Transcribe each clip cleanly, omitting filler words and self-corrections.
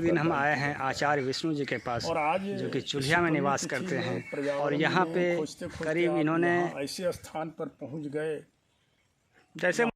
दिन हम आए हैं आचार्य विष्णु जी के पास, और आज जो कि चुलिया में निवास करते हैं। और यहाँ पे करीब इन्होंने ऐसे स्थान पर पहुँच गए जैसे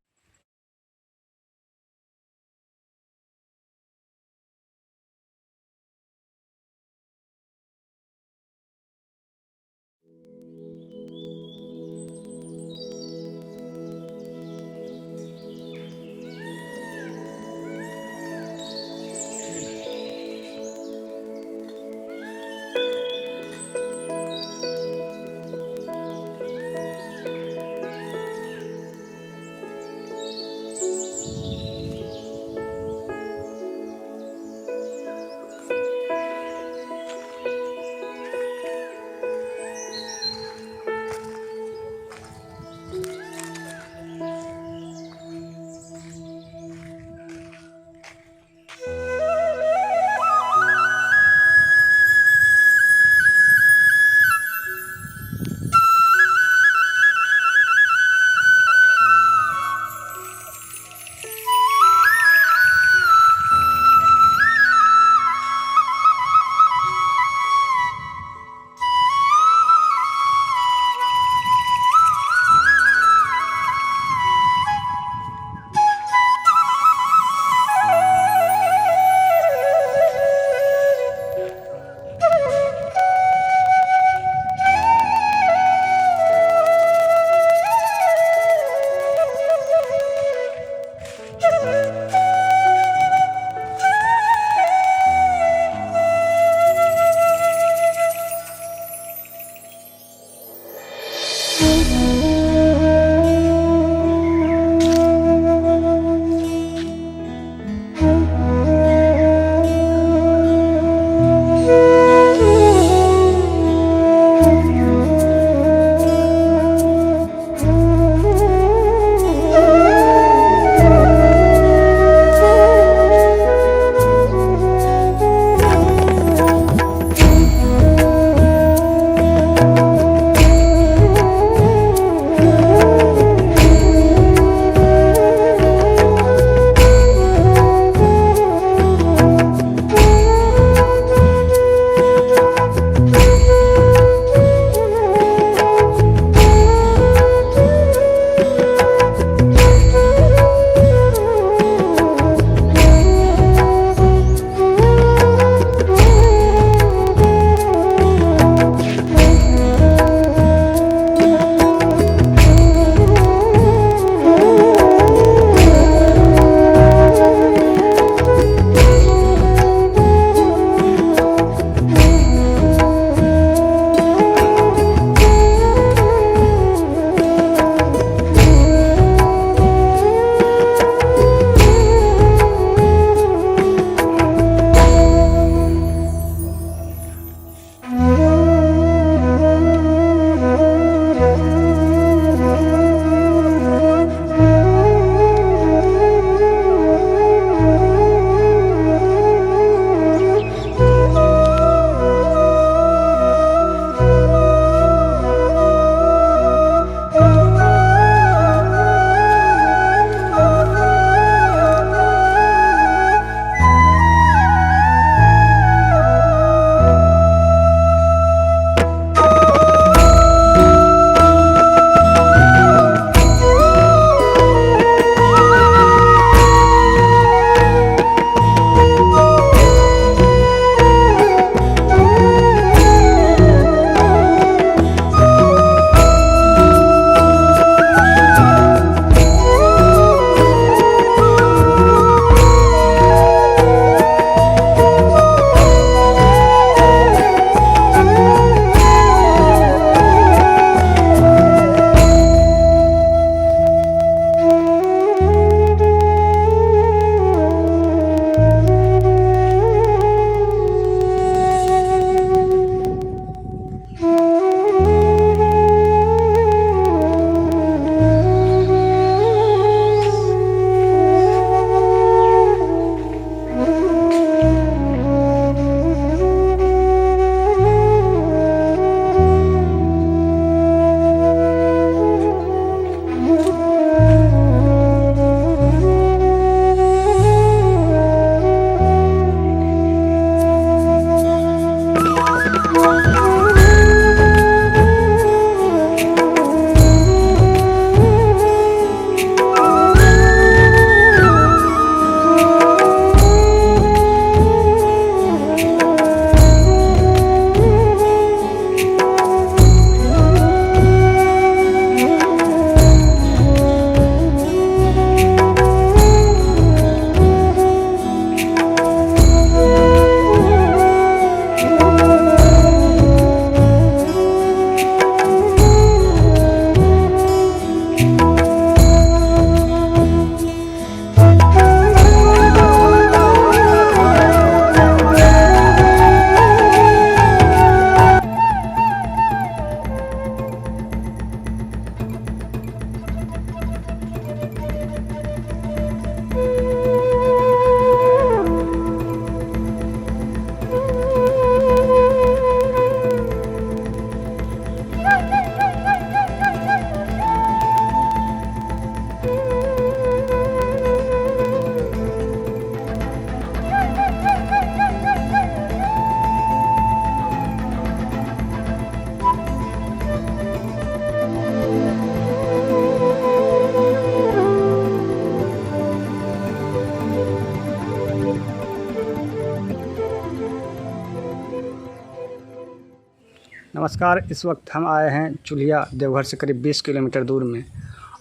नमस्कार। इस वक्त हम आए हैं चुलिया, देवघर से करीब 20 किलोमीटर दूर में,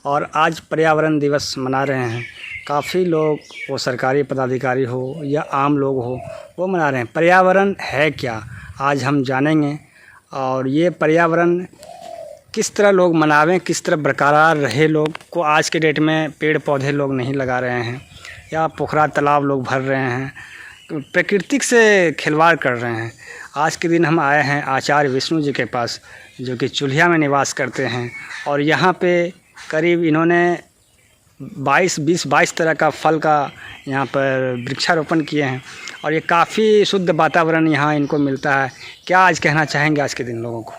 और आज पर्यावरण दिवस मना रहे हैं। काफ़ी लोग, वो सरकारी पदाधिकारी हो या आम लोग हो, वो मना रहे हैं। पर्यावरण है क्या, आज हम जानेंगे। और ये पर्यावरण किस तरह लोग मनावें, किस तरह बरकरार रहे लोग को। आज के डेट में पेड़ पौधे लोग नहीं लगा रहे हैं, या पोखरा तालाब लोग भर रहे हैं, प्रकृति से खिलवाड़ कर रहे हैं। आज के दिन हम आए हैं आचार्य विष्णु जी के पास, जो कि चुलिया में निवास करते हैं। और यहाँ पे करीब इन्होंने 22 तरह का फल का यहाँ पर वृक्षारोपण किए हैं, और ये काफ़ी शुद्ध वातावरण यहाँ इनको मिलता है। क्या आज कहना चाहेंगे आज के दिन लोगों को?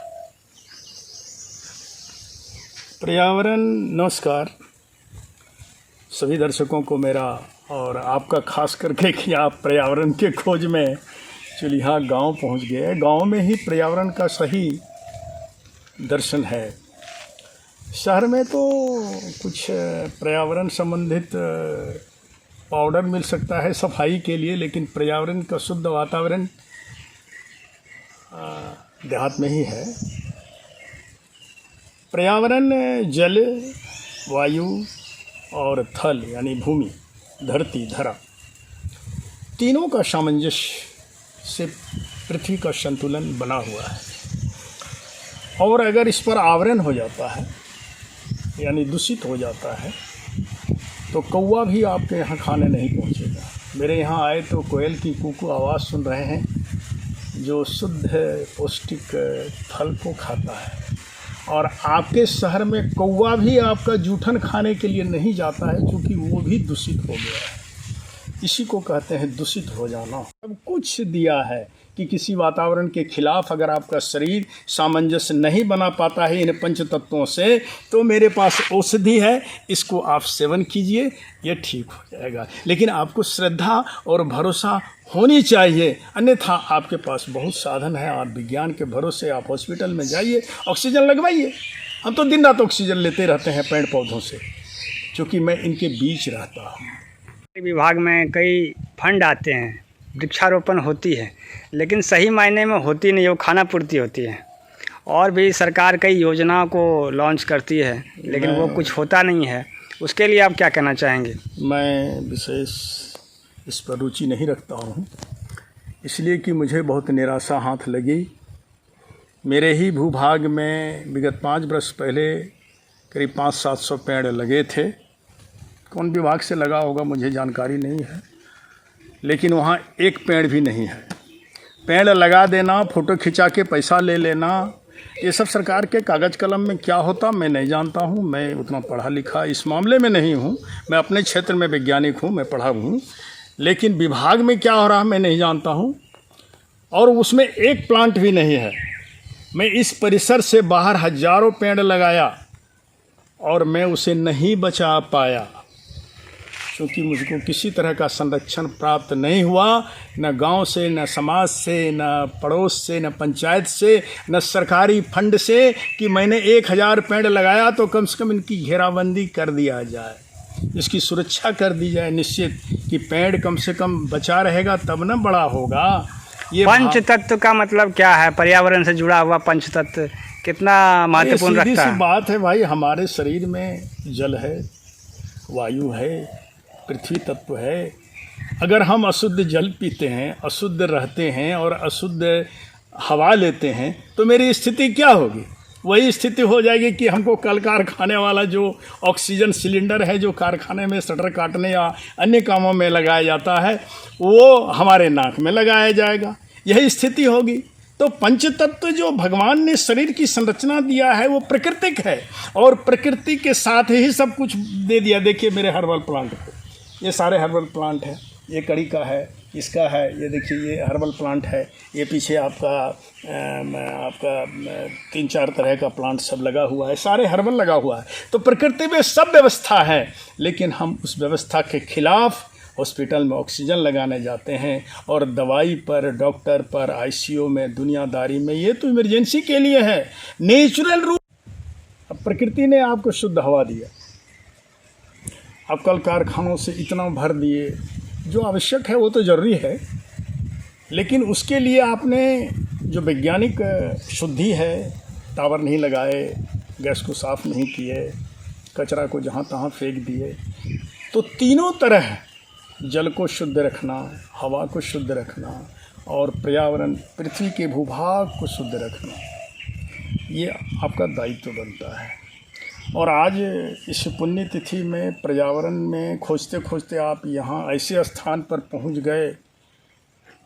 पर्यावरण, नमस्कार सभी दर्शकों को मेरा, और आपका खास करके कि आप पर्यावरण के खोज में चुलिया गांव पहुंच गए। गांव में ही पर्यावरण का सही दर्शन है। शहर में तो कुछ पर्यावरण संबंधित पाउडर मिल सकता है सफाई के लिए, लेकिन पर्यावरण का शुद्ध वातावरण देहात में ही है। पर्यावरण जल, वायु और थल यानी भूमि, धरती, धरा, तीनों का सामंजस्य से पृथ्वी का संतुलन बना हुआ है। और अगर इस पर आवरण हो जाता है यानी दूषित हो जाता है, तो कौवा भी आपके यहाँ खाने नहीं पहुँचेगा। मेरे यहाँ आए तो कोयल की कूकू आवाज़ सुन रहे हैं, जो शुद्ध पौष्टिक फल को खाता है। और आपके शहर में कौवा भी आपका जूठन खाने के लिए नहीं जाता है, क्योंकि वो भी दूषित हो गया है। इसी को कहते हैं दूषित हो जाना। सब कुछ दिया है कि किसी वातावरण के खिलाफ अगर आपका शरीर सामंजस्य नहीं बना पाता है इन पंच तत्वों से, तो मेरे पास औषधि है, इसको आप सेवन कीजिए, ये ठीक हो जाएगा। लेकिन आपको श्रद्धा और भरोसा होनी चाहिए, अन्यथा आपके पास बहुत साधन है। और विज्ञान के भरोसे आप हॉस्पिटल में जाइए, ऑक्सीजन लगवाइए। हम तो दिन रात ऑक्सीजन लेते रहते हैं पेड़ पौधों से, क्योंकि मैं इनके बीच रहता हूँ। विभाग में कई फंड आते हैं, वृक्षारोपण होती है, लेकिन सही मायने में होती नहीं, वो खाना पूर्ति होती है। और भी सरकार कई योजनाओं को लॉन्च करती है, लेकिन वो कुछ होता नहीं है। उसके लिए आप क्या कहना चाहेंगे? मैं विशेष इस पर रुचि नहीं रखता हूँ, इसलिए कि मुझे बहुत निराशा हाथ लगी। मेरे ही भूभाग में विगत 5 वर्ष पहले करीब 500-700 पेड़ लगे थे। कौन विभाग से लगा होगा मुझे जानकारी नहीं है, लेकिन वहाँ एक पेड़ भी नहीं है। पेड़ लगा देना, फ़ोटो खिंचा के पैसा ले लेना, ये सब सरकार के कागज़ कलम में क्या होता मैं नहीं जानता हूँ। मैं उतना पढ़ा लिखा इस मामले में नहीं हूँ। मैं अपने क्षेत्र में वैज्ञानिक हूँ, मैं पढ़ा हूँ, लेकिन विभाग में क्या हो रहा मैं नहीं जानता हूँ। और उसमें एक प्लांट भी नहीं है। मैं इस परिसर से बाहर हज़ारों पेड़ लगाया और मैं उसे नहीं बचा पाया, क्योंकि मुझको किसी तरह का संरक्षण प्राप्त नहीं हुआ, न गांव से, न समाज से, न पड़ोस से, न पंचायत से, न सरकारी फंड से कि मैंने 1000 पेड़ लगाया तो कम से कम इनकी घेराबंदी कर दिया जाए, इसकी सुरक्षा कर दी जाए निश्चित, कि पेड़ कम से कम बचा रहेगा तब न बड़ा होगा। ये पंच तत्व का मतलब क्या है? पर्यावरण से जुड़ा हुआ पंच तत्व कितना महत्वपूर्ण रखता है? सीधी सी बात है भाई, हमारे शरीर में जल है, वायु है, पृथ्वी तत्व है। अगर हम अशुद्ध जल पीते हैं, अशुद्ध रहते हैं और अशुद्ध हवा लेते हैं, तो मेरी स्थिति क्या होगी? वही स्थिति हो जाएगी कि हमको कल कारखाने वाला जो ऑक्सीजन सिलेंडर है, जो कारखाने में शटर काटने या अन्य कामों में लगाया जाता है, वो हमारे नाक में लगाया जाएगा। यही स्थिति होगी। तो पंचतत्व जो भगवान ने शरीर की संरचना दिया है वो प्राकृतिक है, और प्रकृति के साथ ही सब कुछ दे दिया। देखिए मेरे हर्बल प्लांट को, ये सारे हर्बल प्लांट हैं, ये कड़ी का है, इसका है, ये देखिए ये हर्बल प्लांट है, ये पीछे आपका 3-4 तरह का प्लांट सब लगा हुआ है, सारे हर्बल लगा हुआ है। तो प्रकृति में सब व्यवस्था है, लेकिन हम उस व्यवस्था के खिलाफ हॉस्पिटल में ऑक्सीजन लगाने जाते हैं और दवाई पर, डॉक्टर पर, आईसीयू में, दुनियादारी में। ये तो इमरजेंसी के लिए है, नेचुरल रूप। अब प्रकृति ने आपको शुद्ध हवा दिया, अब कल कारखानों से इतना भर दिए, जो आवश्यक है वो तो ज़रूरी है, लेकिन उसके लिए आपने जो वैज्ञानिक शुद्धि है, टावर नहीं लगाए, गैस को साफ़ नहीं किए, कचरा को जहाँ तहाँ फेंक दिए, तो तीनों तरह जल को शुद्ध रखना, हवा को शुद्ध रखना और पर्यावरण पृथ्वी के भूभाग को शुद्ध रखना, ये आपका दायित्व बनता है। और आज इस पुण्यतिथि में पर्यावरण में खोजते खोजते आप यहाँ ऐसे स्थान पर पहुँच गए।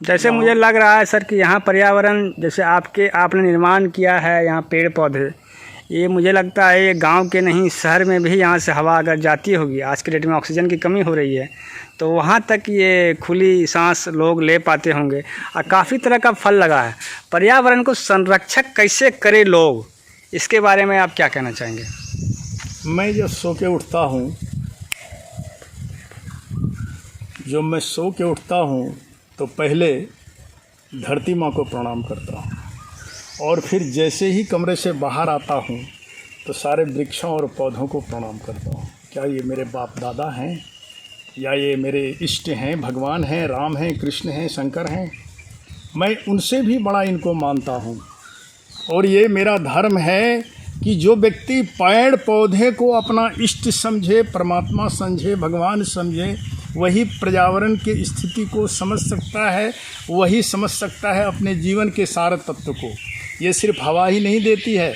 जैसे मुझे लग रहा है सर कि यहाँ पर्यावरण जैसे आपने निर्माण किया है, यहाँ पेड़ पौधे, ये मुझे लगता है ये गांव के नहीं शहर में भी यहाँ से हवा अगर जाती होगी, आज के डेट में ऑक्सीजन की कमी हो रही है, तो वहाँ तक ये खुली सांस लोग ले पाते होंगे। और काफ़ी तरह का फल लगा है। पर्यावरण को संरक्षक कैसे करें लोग, इसके बारे में आप क्या कहना चाहेंगे? मैं जब सो के उठता हूँ तो पहले धरती माँ को प्रणाम करता हूँ, और फिर जैसे ही कमरे से बाहर आता हूँ तो सारे वृक्षों और पौधों को प्रणाम करता हूँ। क्या ये मेरे बाप दादा हैं, या ये मेरे इष्ट हैं, भगवान हैं, राम हैं, कृष्ण हैं, शंकर हैं? मैं उनसे भी बड़ा इनको मानता हूँ। और ये मेरा धर्म है कि जो व्यक्ति पेड़ पौधे को अपना इष्ट समझे, परमात्मा समझे, भगवान समझे, वही पर्यावरण की स्थिति को समझ सकता है, वही समझ सकता है अपने जीवन के सारे तत्व को। ये सिर्फ हवा ही नहीं देती है,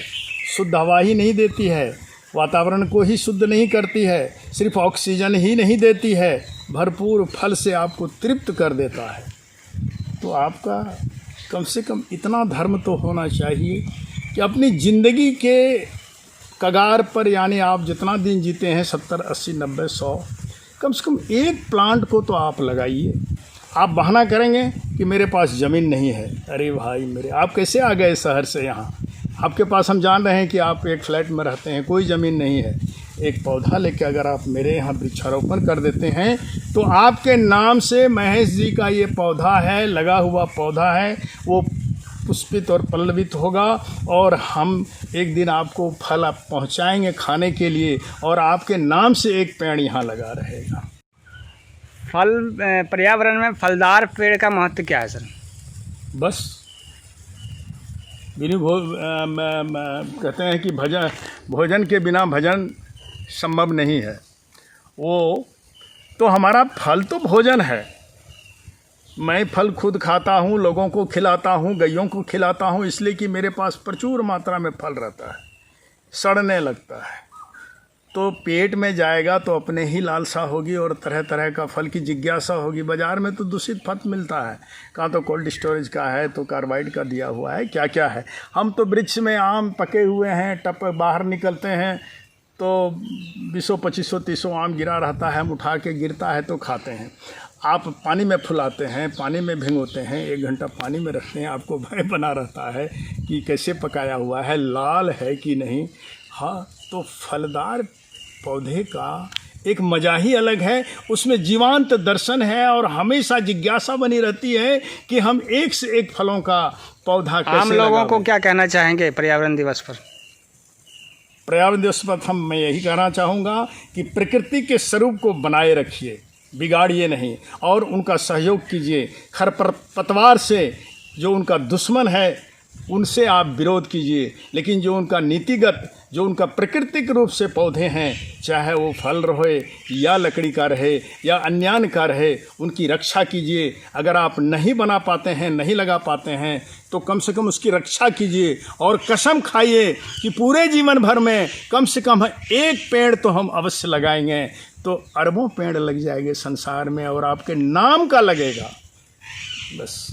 शुद्ध हवा ही नहीं देती है, वातावरण को ही शुद्ध नहीं करती है, सिर्फ ऑक्सीजन ही नहीं देती है, भरपूर फल से आपको तृप्त कर देता है। तो आपका कम से कम इतना धर्म तो होना चाहिए कि अपनी ज़िंदगी के कगार पर, यानी आप जितना दिन जीते हैं 70, 80, 90, 100, कम से कम एक प्लांट को तो आप लगाइए। आप बहाना करेंगे कि मेरे पास ज़मीन नहीं है। अरे भाई मेरे, आप कैसे आ गए शहर से यहाँ? आपके पास, हम जान रहे हैं कि आप एक फ्लैट में रहते हैं, कोई ज़मीन नहीं है। एक पौधा लेके अगर आप मेरे यहाँ वृक्षारोपण कर देते हैं तो आपके नाम से महेश जी का ये पौधा है, लगा हुआ पौधा है, वो पुष्पित और पल्लवित होगा, और हम एक दिन आपको फल आप पहुँचाएँगे खाने के लिए, और आपके नाम से एक पेड़ यहाँ लगा रहेगा। पर्यावरण में फलदार पेड़ का महत्व क्या है सर? बस कहते हैं कि भोजन के बिना भजन संभव नहीं है। वो तो हमारा फल तो भोजन है। मैं फल खुद खाता हूँ, लोगों को खिलाता हूँ, गैयों को खिलाता हूँ, इसलिए कि मेरे पास प्रचुर मात्रा में फल रहता है। सड़ने लगता है तो पेट में जाएगा तो अपने ही लालसा होगी और तरह तरह का फल की जिज्ञासा होगी। बाज़ार में तो दूषित फल मिलता है, कहाँ तो कोल्ड स्टोरेज का है, तो कार्बाइड का दिया हुआ है, क्या क्या है। हम तो वृक्ष में आम पके हुए हैं, टप बाहर निकलते हैं तो 20, 25, 30 आम गिरा रहता है, हम उठा के गिरता है तो खाते हैं। आप पानी में फुलाते हैं, पानी में भिगोते हैं, 1 घंटा पानी में रखते हैं, आपको भय बना रहता है कि कैसे पकाया हुआ है, लाल है कि नहीं। हाँ, तो फलदार पौधे का एक मज़ा ही अलग है, उसमें जीवांत दर्शन है और हमेशा जिज्ञासा बनी रहती है कि हम एक से एक फलों का पौधा कैसे आम लोगों को क्या कहना चाहेंगे पर्यावरण दिवस पर? पर्यावरण दिवस पर मैं यही कहना चाहूँगा कि प्रकृति के स्वरूप को बनाए रखिए, बिगाड़िए नहीं, और उनका सहयोग कीजिए। खरपतवार से जो उनका दुश्मन है उनसे आप विरोध कीजिए, लेकिन जो उनका नीतिगत, जो उनका प्राकृतिक रूप से पौधे हैं, चाहे वो फल रहे या लकड़ी का रहे या अन्यान का रहे, उनकी रक्षा कीजिए। अगर आप नहीं बना पाते हैं, नहीं लगा पाते हैं, तो कम से कम उसकी रक्षा कीजिए और कसम खाइए कि पूरे जीवन भर में कम से कम 1 पेड़ तो हम अवश्य लगाएंगे, तो अरबों पेड़ लग जाएंगे संसार में और आपके नाम का लगेगा। बस।